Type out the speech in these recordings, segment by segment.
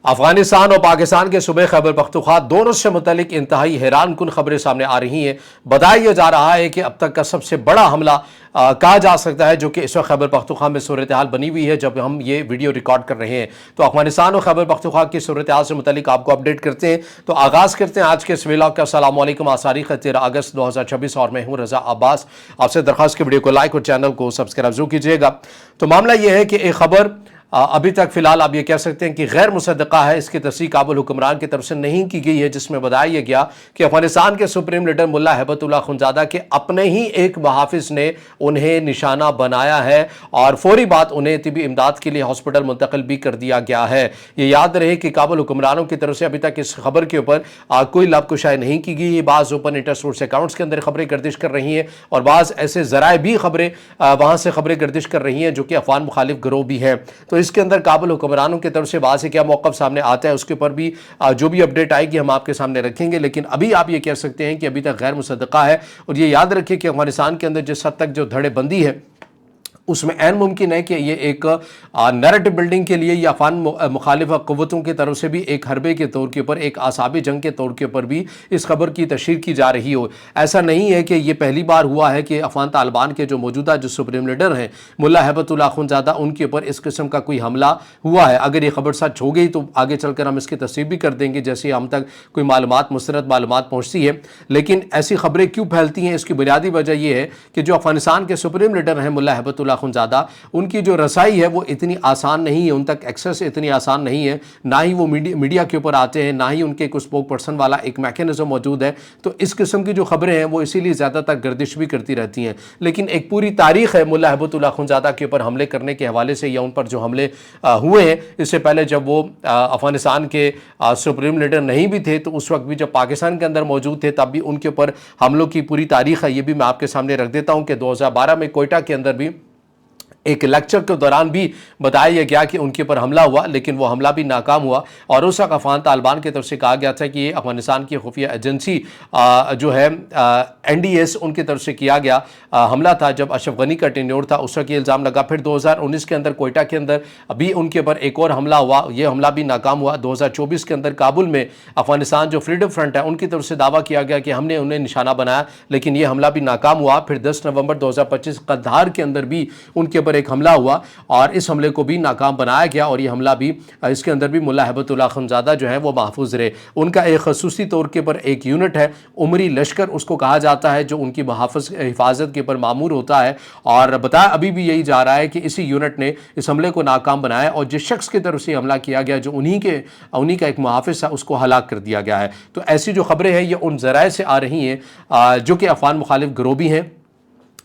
افغانستان اور پاکستان کے صوبے خیبر پختونخوا دونوں سے متعلق انتہائی حیران کن خبریں سامنے آ رہی ہیں۔ بتایا یہ جا رہا ہے کہ اب تک کا سب سے بڑا حملہ کہا جا سکتا ہے جو کہ اس وقت خیبر پختونخوا میں صورتحال بنی ہوئی ہے جب ہم یہ ویڈیو ریکارڈ کر رہے ہیں۔ تو افغانستان اور خیبر پختونخوا کی صورتحال سے متعلق آپ کو اپڈیٹ کرتے ہیں۔ تو آغاز کرتے ہیں آج کے اس ویلاگ کا۔ السلام علیکم، آج تاریخ 13 اگست 2026 اور میں ہوں رضا عباس۔ آپ سے درخواست کی ویڈیو کو لائک اور چینل کو سبسکرائب ضرور کیجیے گا۔ تو معاملہ یہ ہے کہ ایک خبر ابھی تک فی الحال آپ یہ کہہ سکتے ہیں کہ غیر مصدقہ ہے، اس کی تصدیق کابل حکمران کی طرف سے نہیں کی گئی ہے، جس میں بتایا یہ گیا کہ افغانستان کے سپریم لیڈر ملا ہیبت اللہ اخندزادہ کے اپنے ہی ایک محافظ نے انہیں نشانہ بنایا ہے اور فوری بات انہیں طبی امداد کے لیے ہاسپٹل منتقل بھی کر دیا گیا ہے۔ یہ یاد رہے کہ کابل حکمرانوں کی طرف سے ابھی تک اس خبر کے اوپر کوئی لب کشائی نہیں کی گئی ہے۔ بعض اوپن انٹر سورس اکاؤنٹس کے اندر خبریں گردش کر رہی ہیں اور بعض ایسے ذرائع بھی خبریں وہاں سے خبریں گردش کر رہی ہیں جو کہ افغان مخالف گروہ بھی ہیں۔ تو اس کے اندر کابل حکمرانوں کی طرف سے وہاں سے کیا موقف سامنے آتا ہے اس کے اوپر بھی جو بھی اپڈیٹ آئے گی ہم آپ کے سامنے رکھیں گے، لیکن ابھی آپ یہ کہہ سکتے ہیں کہ ابھی تک غیر مصدقہ ہے۔ اور یہ یاد رکھیں کہ افغانستان کے اندر جس حد تک جو دھڑے بندی ہے اس میں عین ممکن ہے کہ یہ ایک نیریٹو بلڈنگ کے لیے یا افغان مخالف قوتوں کی طرف سے بھی ایک حربے کے طور کے اوپر، ایک اعصابی جنگ کے طور کے اوپر بھی اس خبر کی تشہیر کی جا رہی ہو۔ ایسا نہیں ہے کہ یہ پہلی بار ہوا ہے کہ افغان طالبان کے جو موجودہ جو سپریم لیڈر ہیں ملا ہیبت اللہ اخندزادہ، ان کے اوپر اس قسم کا کوئی حملہ ہوا ہے۔ اگر یہ خبر سچ ہو گئی تو آگے چل کر ہم اس کی تصدیق بھی کر دیں گے جیسے ہم تک کوئی معلومات، مستند معلومات پہنچتی ہے۔ لیکن ایسی خبریں کیوں پھیلتی ہیں، اس کی بنیادی وجہ یہ ہے کہ جو افغانستان کے سپریم لیڈر ہیں ملا ہیبت اللہ اخندزادہ، ان کی جو رسائی ہے وہ اتنی آسان نہیں ہے، ان تک ایکسس اتنی آسان نہیں ہے، نہ ہی وہ میڈیا کے اوپر آتے ہیں، نہ ہی ان کے کوئی اسپوک پرسن والا ایک میکینزم موجود ہے۔ تو اس قسم کی جو خبریں ہیں وہ اسی لیے زیادہ تر گردش بھی کرتی رہتی ہیں۔ لیکن ایک پوری تاریخ ہے ملا ہیبت اللہ اخندزادہ کے اوپر حملے کرنے کے حوالے سے یا ان پر جو حملے ہوئے ہیں۔ اس سے پہلے جب وہ افغانستان کے سپریم لیڈر نہیں بھی تھے تو اس وقت بھی جب پاکستان کے اندر موجود تھے تب بھی ان کے اوپر حملوں کی پوری تاریخ ہے، یہ بھی میں آپ کے سامنے رکھ دیتا ہوں کہ 2012 میں کوئٹہ کے اندر بھی ایک لیکچر کے دوران بھی بتایا گیا کہ ان کے اوپر حملہ ہوا، لیکن وہ حملہ بھی ناکام ہوا اور اس وقت افغان طالبان کی طرف سے کہا گیا تھا کہ یہ افغانستان کی خفیہ ایجنسی جو ہے NDS ان کی طرف سے کیا گیا حملہ تھا جب اشرف غنی کا ٹینیور تھا، اس وقت یہ الزام لگا۔ پھر 2019 کے اندر کوئٹہ کے اندر ابھی ان کے اوپر ایک اور حملہ ہوا، یہ حملہ بھی ناکام ہوا۔ 2024 کے اندر کابل میں افغانستان جو فریڈم فرنٹ ہے ان کی طرف سے دعویٰ کیا گیا کہ ہم نے انہیں نشانہ بنایا، لیکن یہ حملہ بھی ناکام ہوا۔ پھر 10 نومبر 2025 قندھار کے اندر بھی ان کے اوپر ایک حملہ ہوا اور اس حملے کو بھی ناکام بنایا گیا اور یہ حملہ بھی اس کے اندر بھی ملا ہیبت اللہ اخندزادہ جو ہے وہ محفوظ رہے۔ ان کا ایک خصوصی طور کے پر ایک یونٹ ہے، عمری لشکر اس کو کہا جاتا ہے، جو ان کی حفاظت کے پر معمور ہوتا ہے اور بتایا ابھی بھی یہی جا رہا ہے کہ اسی یونٹ نے اس حملے کو ناکام بنایا اور جس شخص کی طرف سے حملہ کیا گیا جو انہی کا ایک محافظ تھا اس کو ہلاک کر دیا گیا ہے۔ تو ایسی جو خبریں ہیں یہ ان ذرائع سے آ رہی ہیں جو کہ افغان مخالف گروہ بھی ہیں،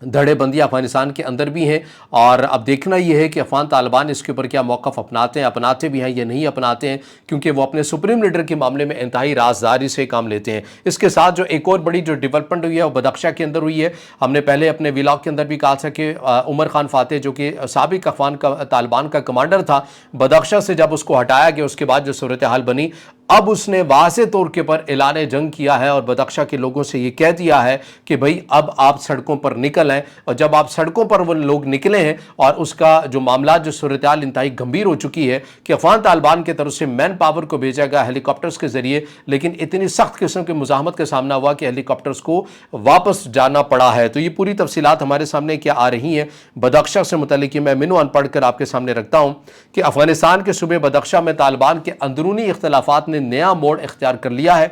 دھڑے بندی افغانستان کے اندر بھی ہیں اور اب دیکھنا یہ ہے کہ افغان طالبان اس کے اوپر کیا موقف اپناتے بھی ہیں یا نہیں اپناتے ہیں، کیونکہ وہ اپنے سپریم لیڈر کے معاملے میں انتہائی رازداری سے کام لیتے ہیں۔ اس کے ساتھ جو ایک اور بڑی جو ڈیولپمنٹ ہوئی ہے وہ بدخشاں کے اندر ہوئی ہے۔ ہم نے پہلے اپنے ویلاگ کے اندر بھی کہا تھا کہ عمر خان فاتح جو کہ سابق افغان طالبان کا کمانڈر تھا، بدخشاں سے جب اس کو ہٹایا گیا اس کے بعد جو صورتحال بنی، اب اس نے واضح طور کے پر اعلان جنگ کیا ہے اور بدخشاں کے لوگوں سے یہ کہہ دیا ہے کہ بھئی اب آپ سڑکوں پر نکل آئیں۔ اور جب آپ سڑکوں پر وہ لوگ نکلے ہیں اور اس کا جو معاملات جو صورتحال انتہائی گمبھیر ہو چکی ہے کہ افغان طالبان کی طرف سے مین پاور کو بھیجا گیا ہیلی کاپٹرز کے ذریعے، لیکن اتنی سخت قسم کی مزاحمت کا سامنا ہوا کہ ہیلی کاپٹرز کو واپس جانا پڑا ہے۔ تو یہ پوری تفصیلات ہمارے سامنے کیا آ رہی ہیں بدخشاں سے متعلق میں منو ان پڑھ کر آپ کے سامنے رکھتا ہوں کہ افغانستان کے صوبے بدخشاں میں طالبان کے اندرونی اختلافات نے نیا موڑ اختیار کر لیا ہے۔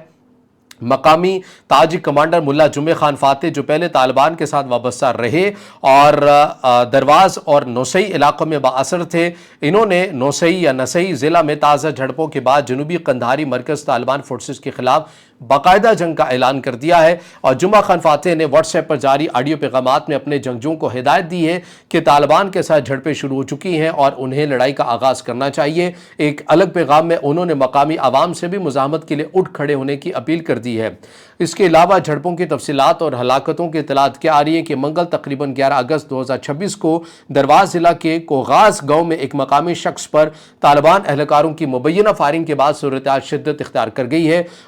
مقامی تاجک کمانڈر ملا جمعہ خان فاتح جو پہلے طالبان کے ساتھ وابستہ رہے اور درواز اور نوسئی علاقوں میں بااثر تھے، انہوں نے نوسئی یا نسئی ضلع میں تازہ جھڑپوں کے بعد جنوبی قندھاری مرکز طالبان فورسز کے خلاف باقاعدہ جنگ کا اعلان کر دیا ہے اور جمعہ خان فاتح نے واٹس ایپ پر جاری آڈیو پیغامات میں اپنے جنگجوؤں کو ہدایت دی ہے کہ طالبان کے ساتھ جھڑپیں شروع ہو چکی ہیں اور انہیں لڑائی کا آغاز کرنا چاہیے۔ ایک الگ پیغام میں انہوں نے مقامی عوام سے بھی مزاحمت کے لیے اٹھ کھڑے ہونے کی اپیل کر دی ہے۔ اس کے علاوہ جھڑپوں کی تفصیلات اور ہلاکتوں کی اطلاعات کیا آ رہی ہیں کہ منگل تقریباً 11 اگست 2026 کو درواز ضلع کے کوغاز گاؤں میں ایک مقامی شخص پر طالبان اہلکاروں کی مبینہ فائرنگ کے بعد صورتحال شدت اختیار کر گئی ہے